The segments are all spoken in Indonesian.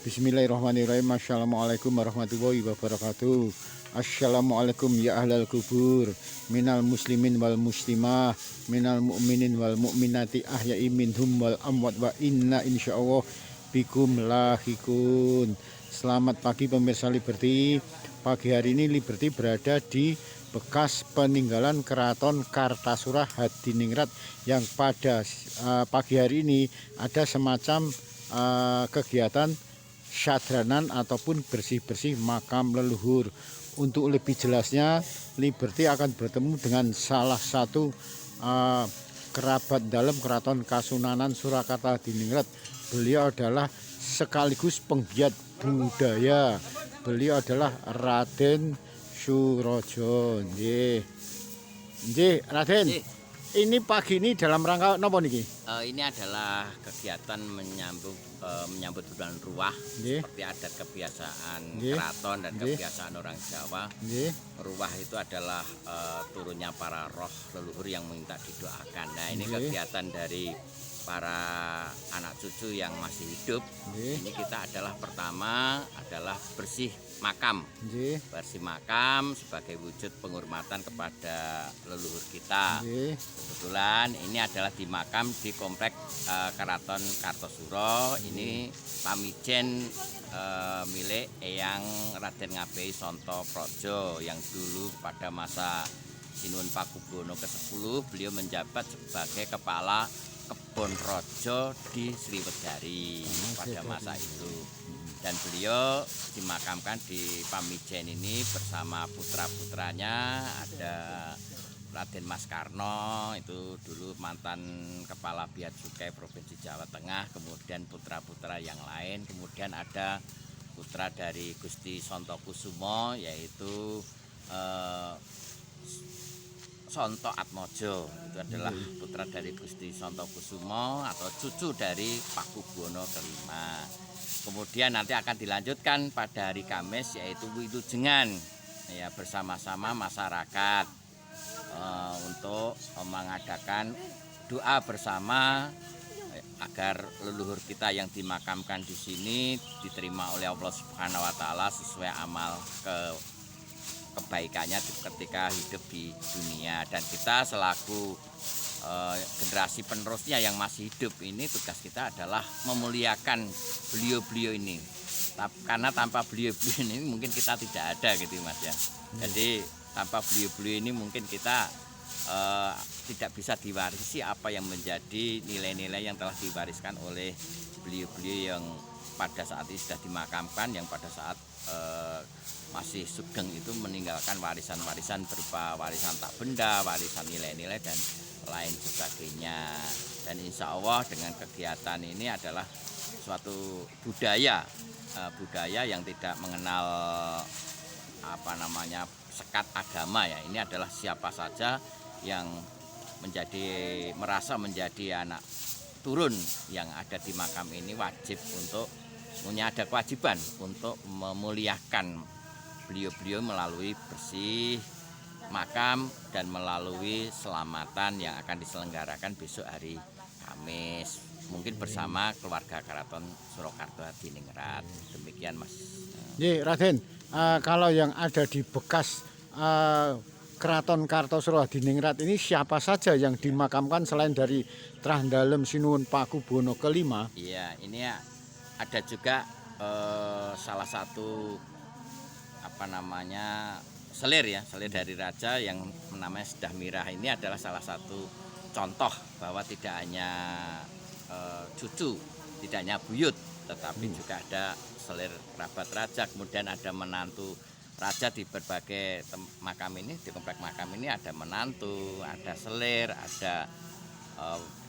Bismillahirrahmanirrahim. Assalamualaikum warahmatullahi wabarakatuh. Assalamualaikum ya ahlal kubur, minal muslimin wal muslimah, minal mu'minin wal mu'minati ahya'i minhum wal amwat, wa inna insyaallah bikum lahikun. Selamat pagi pemirsa Liberty. Pagi hari ini Liberty berada di bekas peninggalan Keraton Kartasura Hadiningrat yang pada pagi hari ini ada semacam kegiatan syadranan ataupun bersih-bersih makam leluhur. Untuk lebih jelasnya, Liberty akan bertemu dengan salah satu kerabat dalam Keraton Kasunanan Surakarta Hadiningrat. Beliau adalah sekaligus penggiat budaya. Beliau adalah Raden Surojo. Nggih, Raden. Ini pagi ini dalam rangka napa niki? Ini adalah kegiatan menyambut bulan Ruah, seperti adat kebiasaan keraton dan kebiasaan orang Jawa. Ruah itu adalah turunnya para roh leluhur yang minta didoakan. Nah, ini kegiatan dari para anak cucu yang masih hidup. Ini kita adalah pertama adalah bersih makam. Bersih makam sebagai wujud penghormatan kepada leluhur kita. Kebetulan ini adalah di makam di komplek Keraton Kartosuro. Ini pamijen milik Eyang Raden Ngabei Sonto Projo yang dulu pada masa Sinuhun Pakubuwono ke-10 beliau menjabat sebagai kepala Kebon Rojo di Sriwedari pada masa itu. Dan beliau dimakamkan di Pamijen ini bersama putra-putranya. Ada Raden Mas Karno, itu dulu mantan kepala Bea Cukai Provinsi Jawa Tengah. Kemudian putra-putra yang lain. Kemudian ada putra dari Gusti Sontokusumo, yaitu Sonto Atmojo. Itu adalah putra dari Gusti Sontokusumo atau cucu dari Pakubuwono ke-5. Kemudian nanti akan dilanjutkan pada hari Kamis, yaitu Wilujengan ya, bersama-sama masyarakat untuk mengadakan doa bersama agar leluhur kita yang dimakamkan di sini diterima oleh Allah Subhanahu wa taala sesuai amal kebaikannya ketika hidup di dunia. Dan kita selaku generasi penerusnya yang masih hidup ini, tugas kita adalah memuliakan beliau-beliau ini, karena tanpa beliau-beliau ini mungkin kita tidak ada gitu Mas ya. Jadi tanpa beliau-beliau ini mungkin kita tidak bisa diwarisi apa yang menjadi nilai-nilai yang telah diwariskan oleh beliau-beliau yang pada saat ini sudah dimakamkan, yang pada saat masih sugeng itu meninggalkan warisan-warisan berupa warisan tak benda, warisan nilai-nilai dan lain sebagainya. Dan insya Allah dengan kegiatan ini adalah suatu budaya yang tidak mengenal sekat agama ya. Ini adalah siapa saja yang merasa menjadi anak turun yang ada di makam ini wajib untuk ada kewajiban untuk memuliakan beliau-beliau melalui bersih makam dan melalui selamatan yang akan diselenggarakan besok hari Kamis, mungkin bersama keluarga Keraton Surakarta Hadiningrat. Demikian Mas. Raden, kalau yang ada di bekas Keraton Kartosuro Hadiningrat ini siapa saja yang dimakamkan selain dari Trandalem Sinuhun Pakubuwono ke-5? Iya, ini ya, ada juga salah satu selir dari raja yang namanya Sedah Mirah. Ini adalah salah satu contoh bahwa tidak hanya cucu, tidak hanya buyut, tetapi juga ada selir kerabat raja. Kemudian ada menantu raja di berbagai makam ini, di komplek makam ini ada menantu, ada selir, ada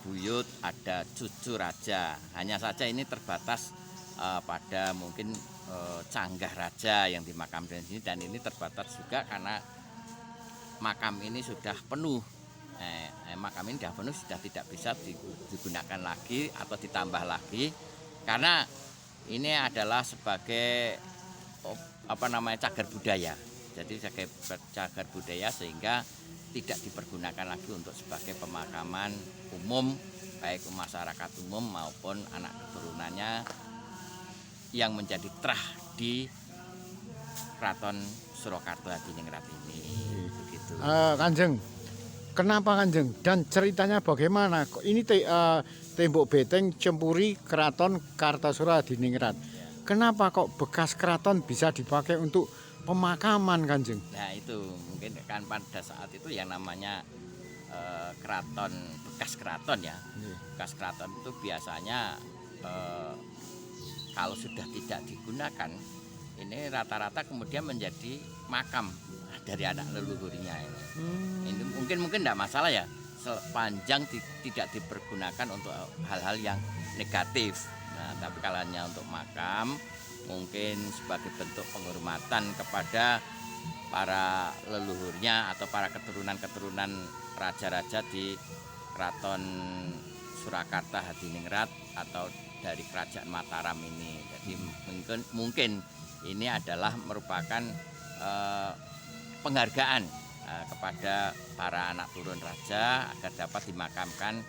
buyut, ada cucu raja. Hanya saja ini terbatas pada mungkin canggah raja yang dimakamkan di sini, dan ini terbatas juga karena makam ini sudah penuh. Makam ini sudah penuh, sudah tidak bisa digunakan lagi atau ditambah lagi karena ini adalah sebagai cagar budaya. Jadi sebagai cagar budaya sehingga tidak dipergunakan lagi untuk sebagai pemakaman umum, baik masyarakat umum maupun anak keturunannya yang menjadi trah di Keraton Surakarta Hadiningrat ini. Begitu. Kanjeng, kenapa Kanjeng? Dan ceritanya bagaimana? Kok ini tembok beteng cempuri Keraton Kartasura Hadiningrat. Kenapa kok bekas keraton bisa dipakai untuk pemakaman Kanjeng? Nah itu mungkin kan pada saat itu yang namanya keraton, bekas keraton ya. Bekas keraton itu biasanya kalau sudah tidak digunakan, ini rata-rata kemudian menjadi makam dari anak leluhurnya ini. Ini mungkin tidak masalah ya, sepanjang tidak dipergunakan untuk hal-hal yang negatif. Nah, tapi kalau hanya untuk makam, mungkin sebagai bentuk penghormatan kepada para leluhurnya atau para keturunan-keturunan raja-raja di Keraton Surakarta Hadiningrat atau dari Kerajaan Mataram ini. Jadi mungkin ini adalah merupakan penghargaan kepada para anak turun raja agar dapat dimakamkan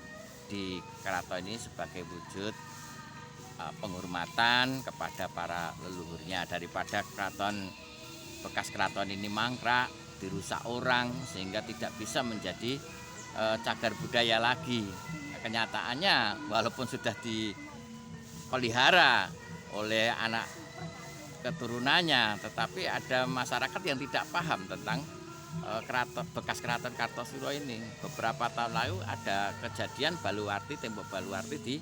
di keraton ini sebagai wujud penghormatan kepada para leluhurnya, daripada bekas keraton ini mangkrak, dirusak orang sehingga tidak bisa menjadi cagar budaya lagi. Kenyataannya walaupun sudah dipelihara oleh anak keturunannya, tetapi ada masyarakat yang tidak paham tentang bekas keraton Kartosuro ini. Beberapa tahun lalu ada kejadian Baluwarti, tembok Baluwarti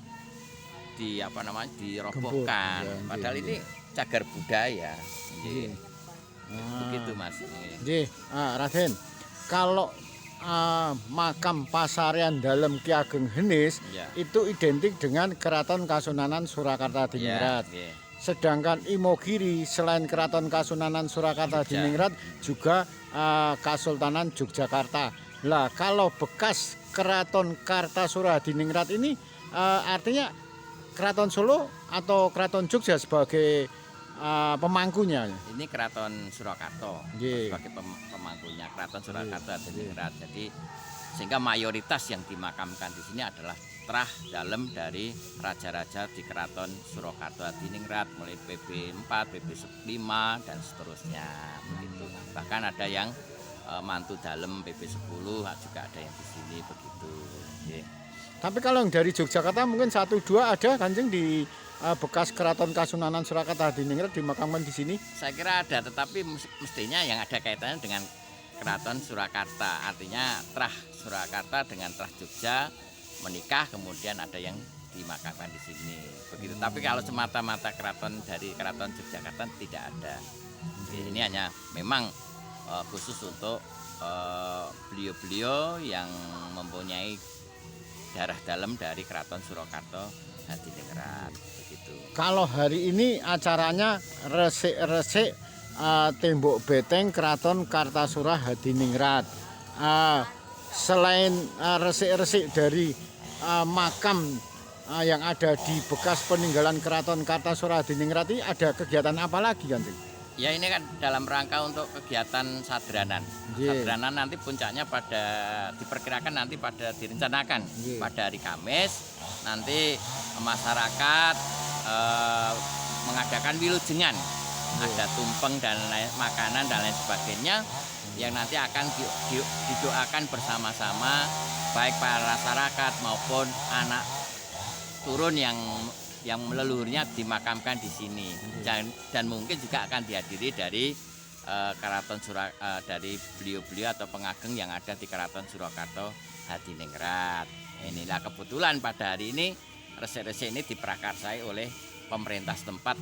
dirobohkan. Padahal ini cagar budaya. Begitu Mas. Raden, kalau makam Pasarian Dalem Ki Ageng Henis itu identik dengan Keraton Kasunanan Surakarta Hadiningrat. Sedangkan Imogiri selain Keraton Kasunanan Surakarta Hadiningrat juga Kasultanan Yogyakarta. Lah kalau bekas Keraton Kartasura Hadiningrat ini artinya Keraton Solo atau Keraton Jogja sebagai pemangkunya. Ini Keraton Surakarta sebagai pemangkunya Keraton Surakarta Hadiningrat. Jadi sehingga mayoritas yang dimakamkan di sini adalah trah dalem dari raja-raja di Keraton Surakarta Hadiningrat, mulai PB 4, PB 5 dan seterusnya begitu. Bahkan ada yang mantu dalem PB 10 juga ada yang di sini begitu. Tapi kalau yang dari Yogyakarta mungkin 1-2 ada Kanjeng di bekas Keraton Kasunanan Surakarta Hadiningrat dimakamkan di sini? Saya kira ada, tetapi mestinya yang ada kaitannya dengan Keraton Surakarta. Artinya trah Surakarta dengan trah Jogja menikah, kemudian ada yang dimakamkan di sini. Begitu. Tapi kalau semata-mata keraton dari Keraton Yogyakarta tidak ada. Ini hanya memang khusus untuk beliau-beliau yang mempunyai darah dalam dari Keraton Surakarta Hadiningrat. Begitu. Kalau hari ini acaranya resik-resik tembok beteng Keraton Kartasura Hadiningrat. Selain resik-resik dari makam yang ada di bekas peninggalan Keraton Kartasura Hadiningrat ini, ada kegiatan apa lagi Kanjeng? Ya ini kan dalam rangka untuk kegiatan sadranan. Sadranan nanti puncaknya diperkirakan nanti direncanakan pada hari Kamis. Nanti masyarakat mengadakan wilujengan, ada tumpeng dan makanan dan lain sebagainya yang nanti akan didoakan bersama-sama baik para masyarakat maupun anak turun yang leluhurnya dimakamkan di sini, dan mungkin juga akan dihadiri dari dari beliau-beliau atau pengageng yang ada di Keraton Surakarta Hadiningrat. Inilah kebetulan pada hari ini resik-resik ini diprakarsai oleh pemerintah setempat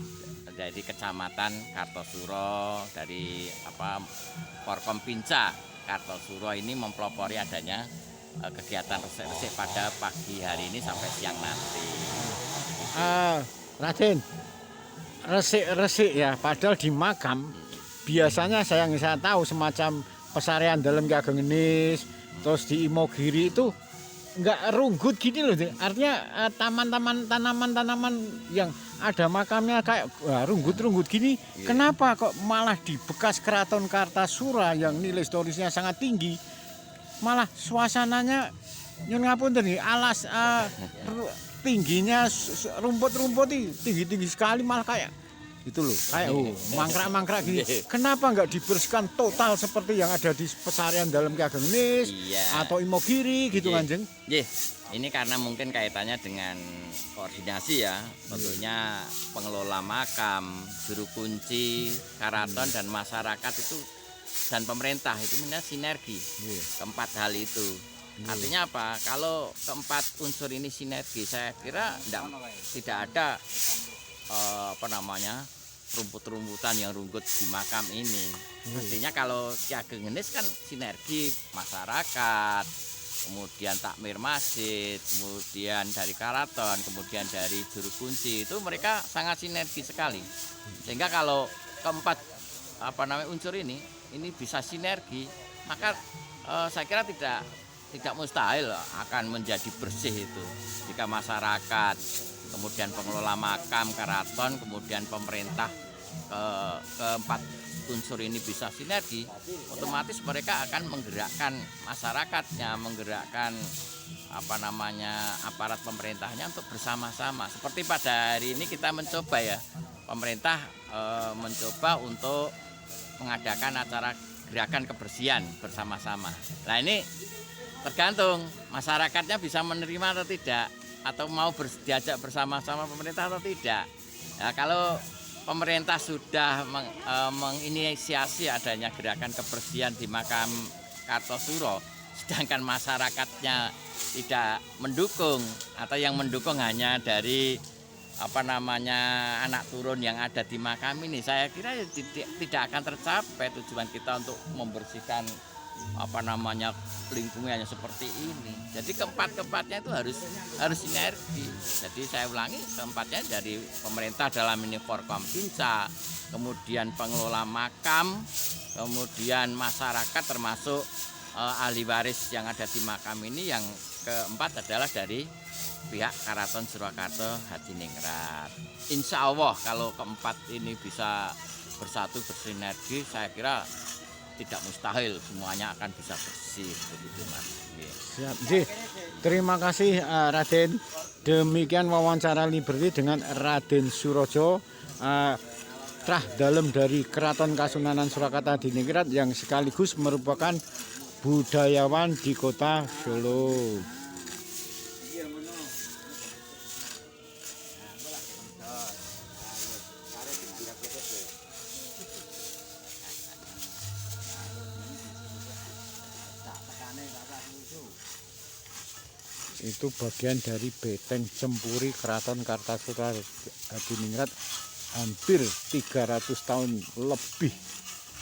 dari Kecamatan Kartosuro, dari Forkompinca Kartosuro ini mempelopori adanya kegiatan resik-resik pada pagi hari ini sampai siang nanti. Raden, resik-resik ya, padahal di makam biasanya saya tahu semacam Pasarian Dalem Ki Ageng Henis, terus di Imogiri itu enggak runggut gini loh. Artinya tanaman-tanaman yang ada makamnya kayak runggut-runggut gini. Kenapa kok malah di bekas Keraton Kartasura yang nilai historisnya sangat tinggi, malah suasananya nyun ngapunten nih, tingginya rumput-rumput tinggi-tinggi sekali, malah kayak Itu loh, kayak mangkrak-mangkrak gini. Kenapa nggak dibersihkan total seperti yang ada di pesarian dalam Ki Ageng Nis atau Imogiri gitu Kanjeng? Ini karena mungkin kaitannya dengan koordinasi ya, tentunya pengelola makam, juru kunci, karaton dan masyarakat itu dan pemerintah itu minta sinergi. Keempat hal itu. Artinya apa? Kalau keempat unsur ini sinergi, saya kira tidak ada rumput-rumputan yang rungkut di makam ini. Mestinya kalau Ki Ageng Nis kan sinergi masyarakat, kemudian takmir masjid, kemudian dari karaton, kemudian dari juru kunci, itu mereka sangat sinergi sekali. Sehingga kalau keempat unsur ini bisa sinergi, maka saya kira tidak mustahil akan menjadi bersih itu jika masyarakat, kemudian pengelola makam, karaton, kemudian pemerintah, keempat unsur ini bisa sinergi, otomatis mereka akan menggerakkan masyarakatnya, menggerakkan aparat pemerintahnya untuk bersama-sama. Seperti pada hari ini kita mencoba ya, pemerintah mencoba untuk mengadakan acara gerakan kebersihan bersama-sama. Nah ini tergantung masyarakatnya bisa menerima atau tidak, atau mau diajak bersama-sama pemerintah atau tidak. Ya, kalau pemerintah sudah menginisiasi adanya gerakan kebersihan di makam Kartosuro, sedangkan masyarakatnya tidak mendukung, atau yang mendukung hanya dari anak turun yang ada di makam ini, saya kira tidak akan tercapai tujuan kita untuk membersihkan lingkungannya seperti ini. Jadi keempat-keempatnya itu harus sinergi. Jadi saya ulangi, keempatnya dari pemerintah dalam ini Forkompinsa, kemudian pengelola makam, kemudian masyarakat termasuk ahli waris yang ada di makam ini. Yang keempat adalah dari pihak Karaton Surakarta Hadiningrat. Insya Allah kalau keempat ini bisa bersatu bersinergi, saya kira tidak mustahil semuanya akan bisa bersih begitu Mas. Siap. Terima kasih Raden. Demikian wawancara Liberty dengan Raden Surojo, trah dalam dari Keraton Kasunanan Surakarta Hadiningrat yang sekaligus merupakan budayawan di Kota Solo. Itu bagian dari Beteng Cempuri Keraton Kartasura Hadiningrat, hampir 300 tahun lebih.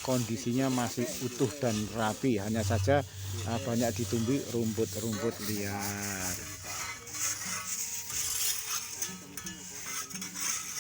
Kondisinya masih utuh dan rapi, hanya saja banyak ditumbuhi rumput-rumput liar.